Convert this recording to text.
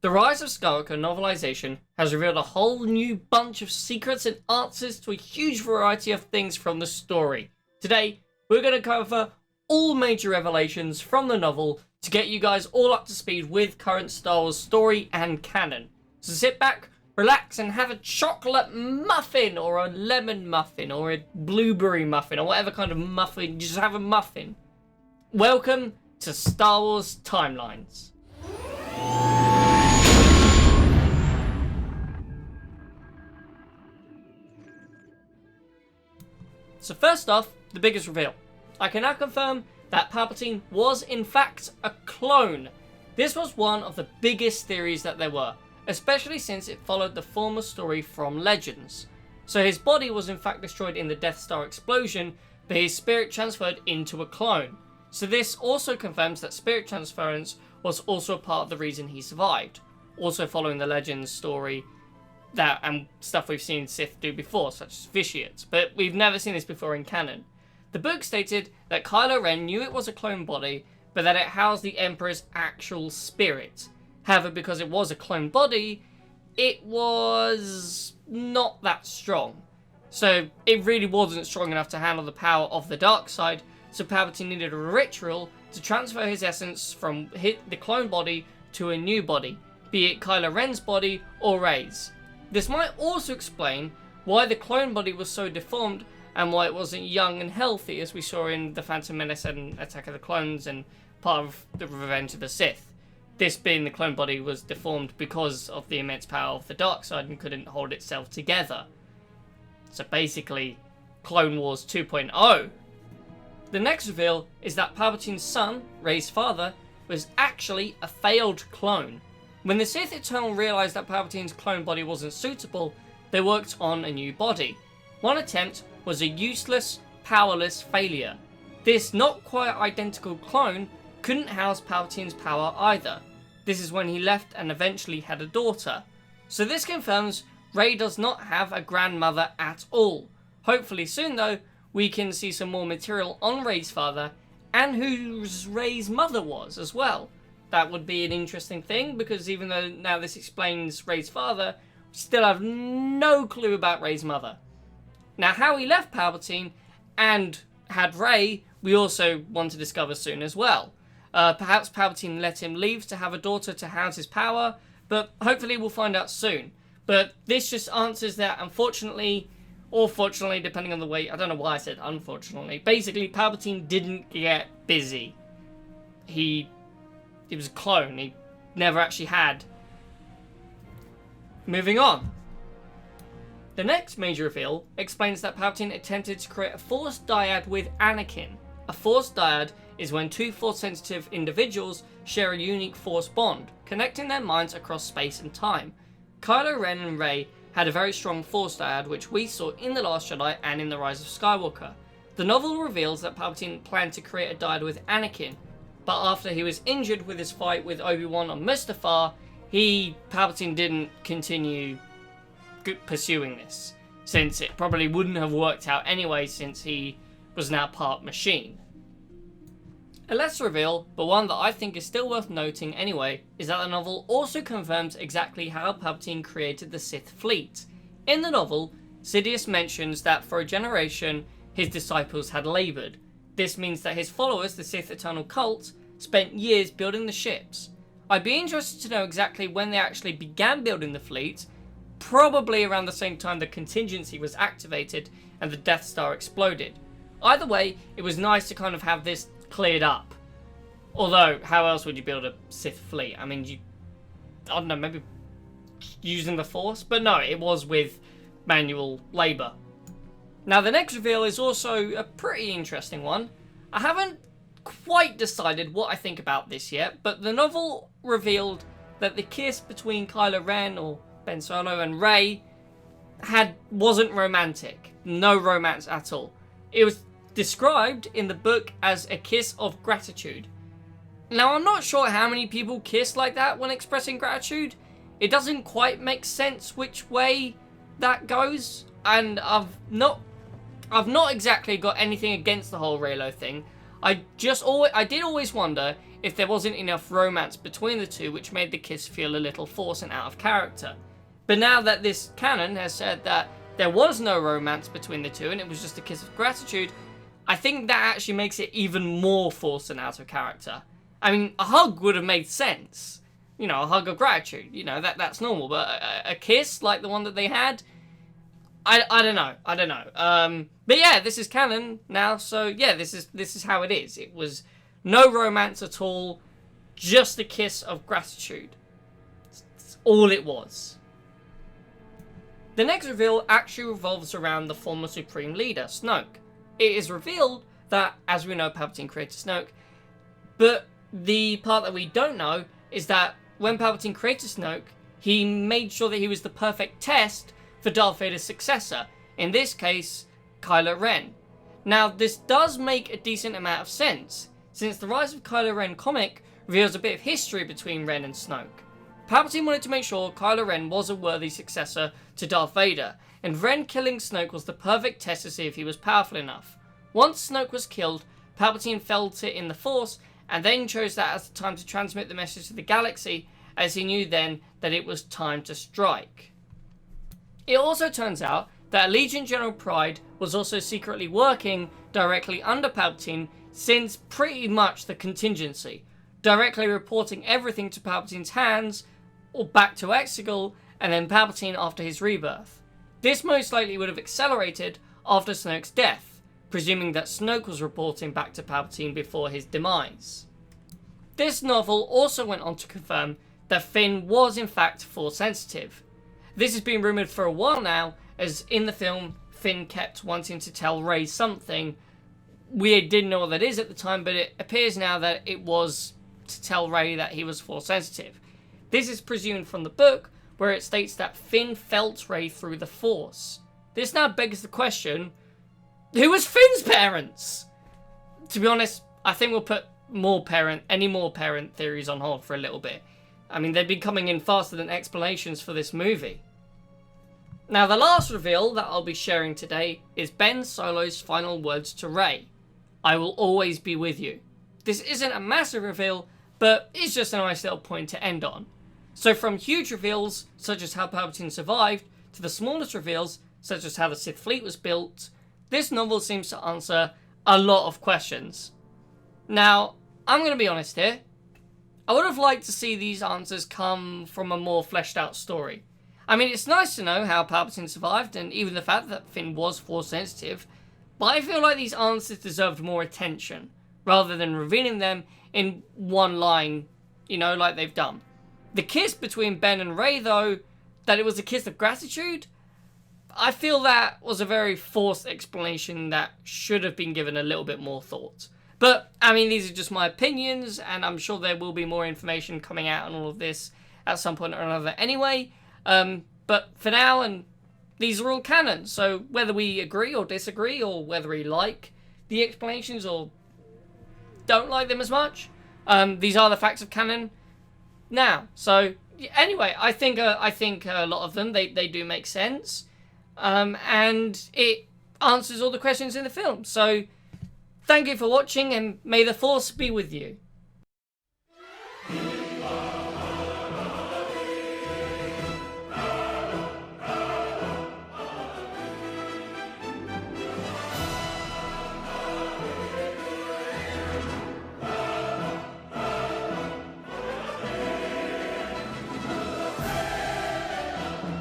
The Rise of Skywalker novelization has revealed a whole new bunch of secrets and answers to a huge variety of things from the story. Today, we're going to cover all major revelations from the novel to get you guys all up to speed with current Star Wars story and canon. So sit back, relax, and have a chocolate muffin, or a lemon muffin, or a blueberry muffin, or whatever kind of muffin. Just have a muffin. Welcome to Star Wars Timelines. So first off, the biggest reveal. I can now confirm that Palpatine was in fact a clone. This was one of the biggest theories that there were, especially since it followed the former story from Legends. So his body was in fact destroyed in the Death Star explosion, but his spirit transferred into a clone. So this also confirms that spirit transference was also a part of the reason he survived, also following the Legends story that and stuff we've seen Sith do before, such as vitiates, but we've never seen this before in canon. The book stated that Kylo Ren knew it was a clone body, but that it housed the Emperor's actual spirit. However, because it was a clone body, it was not that strong. So it really wasn't strong enough to handle the power of the dark side, so Palpatine needed a ritual to transfer his essence from the clone body to a new body, be it Kylo Ren's body or Rey's. This might also explain why the clone body was so deformed and why it wasn't young and healthy as we saw in The Phantom Menace and Attack of the Clones and part of the Revenge of the Sith. This being the clone body was deformed because of the immense power of the dark side and couldn't hold itself together. So basically, Clone Wars 2.0. The next reveal is that Palpatine's son, Rey's father, was actually a failed clone. When the Sith Eternal realised that Palpatine's clone body wasn't suitable, they worked on a new body. One attempt was a useless, powerless failure. This not quite identical clone couldn't house Palpatine's power either. This is when he left and eventually had a daughter. So this confirms Rey does not have a grandmother at all. Hopefully soon though, we can see some more material on Rey's father and who Rey's mother was as well. That would be an interesting thing, because even though now this explains Rey's father, we still have no clue about Rey's mother. Now, how he left Palpatine and had Rey, we also want to discover soon as well. Perhaps Palpatine let him leave to have a daughter to house his power, but hopefully we'll find out soon. But this just answers that, unfortunately, or fortunately, depending on the way, I don't know why I said unfortunately. Basically, Palpatine didn't get busy. He was a clone. He never actually had. Moving on. The next major reveal explains that Palpatine attempted to create a Force dyad with Anakin. A Force dyad is when two Force-sensitive individuals share a unique Force bond, connecting their minds across space and time. Kylo Ren and Rey had a very strong Force dyad, which we saw in The Last Jedi and in The Rise of Skywalker. The novel reveals that Palpatine planned to create a dyad with Anakin, but after he was injured with his fight with Obi-Wan on Mustafar, Palpatine didn't continue pursuing this, since it probably wouldn't have worked out anyway, since he was now part machine. A lesser reveal, but one that I think is still worth noting anyway, is that the novel also confirms exactly how Palpatine created the Sith Fleet. In the novel, Sidious mentions that for a generation, his disciples had laboured. This means that his followers, the Sith Eternal Cult, spent years building the ships. I'd be interested to know exactly when they actually began building the fleet, probably around the same time the contingency was activated and the Death Star exploded. Either way, it was nice to kind of have this cleared up. Although, how else would you build a Sith fleet? I mean, I don't know, maybe using the Force? But no, it was with manual labour. Now, the next reveal is also a pretty interesting one. I haven't quite decided what I think about this yet, but the novel revealed that the kiss between Kylo Ren, or Ben Solo, and Rey wasn't romantic. No romance at all. It was described in the book as a kiss of gratitude. Now, I'm not sure how many people kiss like that when expressing gratitude. It doesn't quite make sense which way that goes, and I've not exactly got anything against the whole Reylo thing. I did always wonder if there wasn't enough romance between the two, which made the kiss feel a little forced and out of character. But now that this canon has said that there was no romance between the two and it was just a kiss of gratitude, I think that actually makes it even more forced and out of character. I mean, a hug would have made sense. You know, a hug of gratitude. You know, that's normal. But a kiss like the one that they had, I don't know. But yeah, this is canon now. So yeah, this is how it is. It was no romance at all, just a kiss of gratitude. That's all it was. The next reveal actually revolves around the former Supreme Leader, Snoke. It is revealed that, as we know, Palpatine created Snoke, but the part that we don't know is that when Palpatine created Snoke, he made sure that he was the perfect test for Darth Vader's successor, in this case, Kylo Ren. Now, this does make a decent amount of sense, since the Rise of Kylo Ren comic reveals a bit of history between Ren and Snoke. Palpatine wanted to make sure Kylo Ren was a worthy successor to Darth Vader, and Ren killing Snoke was the perfect test to see if he was powerful enough. Once Snoke was killed, Palpatine felt it in the Force, and then chose that as the time to transmit the message to the galaxy, as he knew then that it was time to strike. It also turns out that Allegiant General Pride was also secretly working directly under Palpatine since pretty much the contingency, directly reporting everything to Palpatine's hands, or back to Exegol, and then Palpatine after his rebirth. This most likely would have accelerated after Snoke's death, presuming that Snoke was reporting back to Palpatine before his demise. This novel also went on to confirm that Finn was in fact Force sensitive. This has been rumoured for a while now, as in the film, Finn kept wanting to tell Rey something. We didn't know what that is at the time, but it appears now that it was to tell Rey that he was Force sensitive. This is presumed from the book, where it states that Finn felt Rey through the Force. This now begs the question, who was Finn's parents? To be honest, I think we'll put any more parent theories on hold for a little bit. I mean, they've been coming in faster than explanations for this movie. Now, the last reveal that I'll be sharing today is Ben Solo's final words to Rey. I will always be with you. This isn't a massive reveal, but it's just a nice little point to end on. So from huge reveals, such as how Palpatine survived, to the smallest reveals, such as how the Sith Fleet was built, this novel seems to answer a lot of questions. Now, I'm going to be honest here. I would have liked to see these answers come from a more fleshed out story. I mean, it's nice to know how Palpatine survived, and even the fact that Finn was Force sensitive, but I feel like these answers deserved more attention, rather than revealing them in one line, you know, like they've done. The kiss between Ben and Rey, though, that it was a kiss of gratitude, I feel that was a very forced explanation that should have been given a little bit more thought. But, I mean, these are just my opinions, and I'm sure there will be more information coming out on all of this at some point or another anyway. But for now, and these are all canon, so whether we agree or disagree, or whether we like the explanations or don't like them as much, these are the facts of canon now. So anyway, I think a lot of them, they do make sense, and it answers all the questions in the film. So thank you for watching, and may the Force be with you.